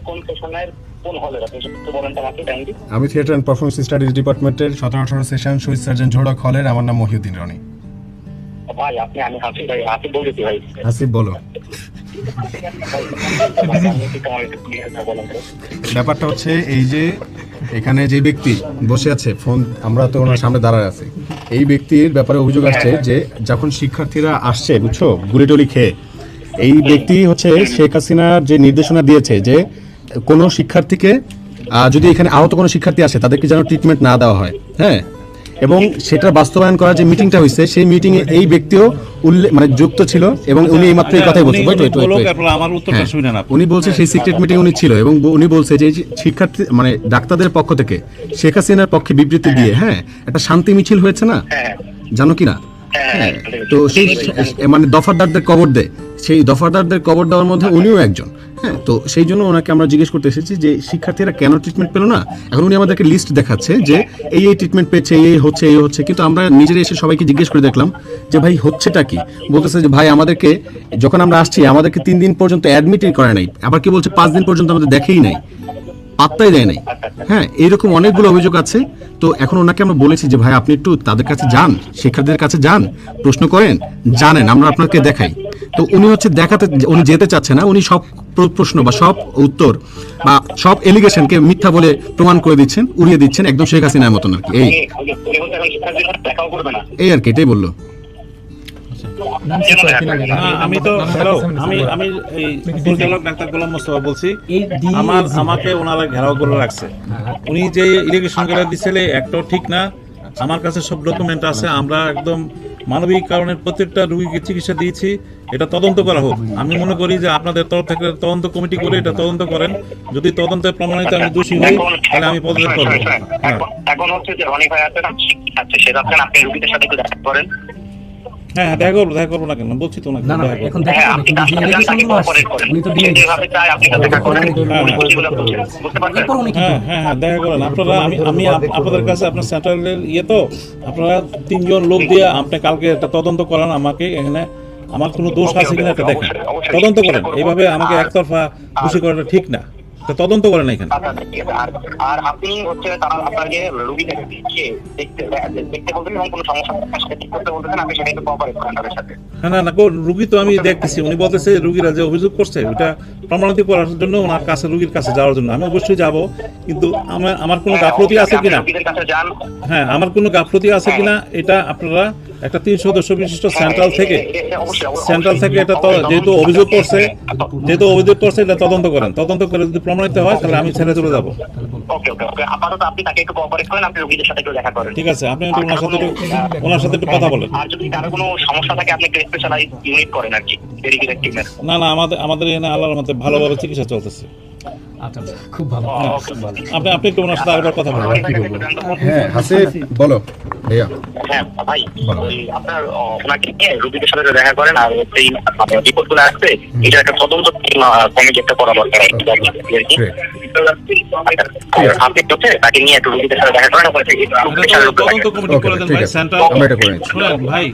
কোন সেশনের কোন হলের আপনি একটু বলেন তো আমাকে কাইন্ডলি। আমি থিয়েটার অ্যান্ড পারফরমেন্স স্টাডিজ ডিপার্টমেন্টের 17-18 সেশন শহীদ সার্জন ঝোড়ক হলের। আমার নাম মহিউদ্দিন রনি। ভাই আপনি, আমি হাসিব ভাই, হাসিব বলতেছি ভাই। হাসিব বলো। ব্যাপারটা হচ্ছে এই যে এখানে যে ব্যক্তি বসে আছে ফোন, আমরা তো ওনার সামনে দাঁড়ায় আছি, এই ব্যক্তির ব্যাপারে অভিযোগ আসছে যে যখন শিক্ষার্থীরা আসছে বুঝছো গুড়ি টলি খেয়ে, এই ব্যক্তি হচ্ছে শেখ হাসিনার যে নির্দেশনা দিয়েছে যে কোনো শিক্ষার্থীকে যদি এখানে আহত কোনো শিক্ষার্থী আসে তাদেরকে যেন ট্রিটমেন্ট না দেওয়া হয়, হ্যাঁ, এবং সেটা বাস্তবায়ন করার যে মিটিংটা হয়েছে সেই মিটিং এ এই ব্যক্তিও মানে যুক্ত ছিল এবং উনি এই মাত্র এই কথাই বলছেন। উনি বলছে সেই সিক্রেট মিটিং উনি ছিল এবং উনি বলছে যে শিক্ষার্থী মানে ডাক্তারদের পক্ষ থেকে শেখ হাসিনার পক্ষে বিবৃতি দিয়ে হ্যাঁ একটা শান্তি মিছিল হয়েছে না, জানো কিনা? হ্যাঁ, তো সেই মানে দফাদারদের কবর দেয়, সেই দফাদারদের কবর দেওয়ার মধ্যে উনিও একজন। হ্যাঁ, তো সেই জন্য ওনাকে আমরা জিজ্ঞেস করতে এসেছি যে শিক্ষার্থীরা কেন ট্রিটমেন্ট পেলো না। এখন উনি আমাদেরকে লিস্ট দেখাচ্ছে যে এই ট্রিটমেন্ট পেয়েছে, এই হচ্ছে, কিন্তু আমরা নিজেরা এসে সবাইকে জিজ্ঞেস করে দেখলাম যে ভাই হচ্ছেটা কি। বলতেছে যে ভাই আমাদেরকে যখন আমরা আসছি আমাদেরকে 3 দিন পর্যন্ত অ্যাডমিটই করে নাই, আবার কি বলছে 5 দিন পর্যন্ত আমাদের দেখেই নাই, পাত্তাই দেয় নাই। হ্যাঁ, এইরকম অনেকগুলো অভিযোগ আছে। তো এখন ওনাকে আমরা বলেছি যে ভাই আপনি একটু তাদের কাছে যান, শিক্ষার্থীদের কাছে যান, প্রশ্ন করেন, জানেন, আমরা আপনাকে দেখাই। তো উনি হচ্ছে দেখাতে, উনি যেতে চাচ্ছে না, উনি সব প্রশ্ন বা সব উত্তর বা সব এলিগেশনকে মিথ্যা বলে প্রমাণ করে দিচ্ছেন, উড়িয়ে দিচ্ছেন, একদম শেখ হাসিনার মতন আর কি। এই আর কি, এটাই বললো। আমি তো আমি এই পরিচালক ডাক্তার গোলাম মোস্তফা বলছি। আমাকে ওনারা ঘেরাও করে রাখছে। উনি যে ইরিগেশন করে দিয়েছিল একটাও ঠিক না। আমার কাছে সব ডকুমেন্ট আছে। আমরা একদম মানবিক কারণে প্রত্যেকটা রোগীকে চিকিৎসা দিয়েছি। এটা তদন্ত করা হোক। আমি মনে করি যে আপনাদের তরফ থেকে তদন্ত কমিটি করে এটা তদন্ত করেন। যদি তদন্তে প্রমাণিত আমি দোষী হই তাহলে আমি পদত্যাগ করব। এখন হচ্ছে যে রনি ভাই আছেন, আচ্ছা সেটা আপনি রোগীদের সাথে একটু দেখা করেন। হ্যাঁ, দেখা করবো না কেন বলছি তো না। এখন দেখা করেন আপনারা। আমি আপনাদের কাছে আপনার সেন্ট্রালের তো আপনারা 3 জন লোক দিয়ে আপনি কালকে একটা তদন্ত করান আমাকে, এখানে আমার কোনো দোষ আছে কিনা এটা দেখেন, তদন্ত করেন। এইভাবে আমাকে একতরফা খুশি করাটা ঠিক না, তদন্ত করেন এখানে। আর আপনি হচ্ছে আপনাকে রোগীটাকে দেখতে বলতেন এবং কোনো সমস্যা ঠিক করতে বলতেছেন, আপনি সেটা একটু কোঅপারেট করেন তাদের সাথে। না রুগী তো আমি দেখতেছি, উনি বলতেছে রুগীরা যে অভিযোগ করছে ওটা প্রমাণিত করার জন্য ওনার কাছে রুগীর কাছে যাওয়ার জন্য আমি অবশ্যই যাব। কিন্তু আমার কোনো গাফলতি আছে কিনা, হ্যাঁ আমার কোনো গাফলতি আছে কিনা এটা আপনারা একটা 3 সদস্য বিশিষ্ট সেন্ট্রাল থেকে এটা যেহেতু অভিযোগ করছে এটা তদন্ত করেন। তদন্ত করে যদি প্রমাণিত হয় তাহলে আমি ছেড়ে চলে যাবো। আপাতত আপনি তাকে একটু কোঅপারেট করেন, আপনি রোগীদের সাথে একটু দেখা করেন। ঠিক আছে, আপনি ওনার সাথে একটু কথা বলেন। আর যদি কারো কোনো সমস্যা থাকে আপনি একটু স্পেশালাইজ ইউনিট করেন আর কি, ডেডিকেটেড টিমের। না আমাদের এখানে আল্লাহর মতে ভালোভাবে চিকিৎসা চলতেছে। আচ্ছা, খুব ভালো। আপনি একটু ওনার সাথে আরেকবার কথা বলবেন। হ্যাঁ হাসিব বলো ভাইয়া। হ্যাঁ ভাই, আপনার ওনাকে নিয়ে রোগীদের সাথে দেখা করেন আর এই রিপোর্টগুলো আসছে এটা একটা তদন্ত কমিটি একটা করা দরকার। আপনি হচ্ছে তাকে নিয়ে একটু রোগীদের সাথে দেখা করেন, তদন্ত কমিটি করে দেন ভাই, সেন্ট্রাল ভাই।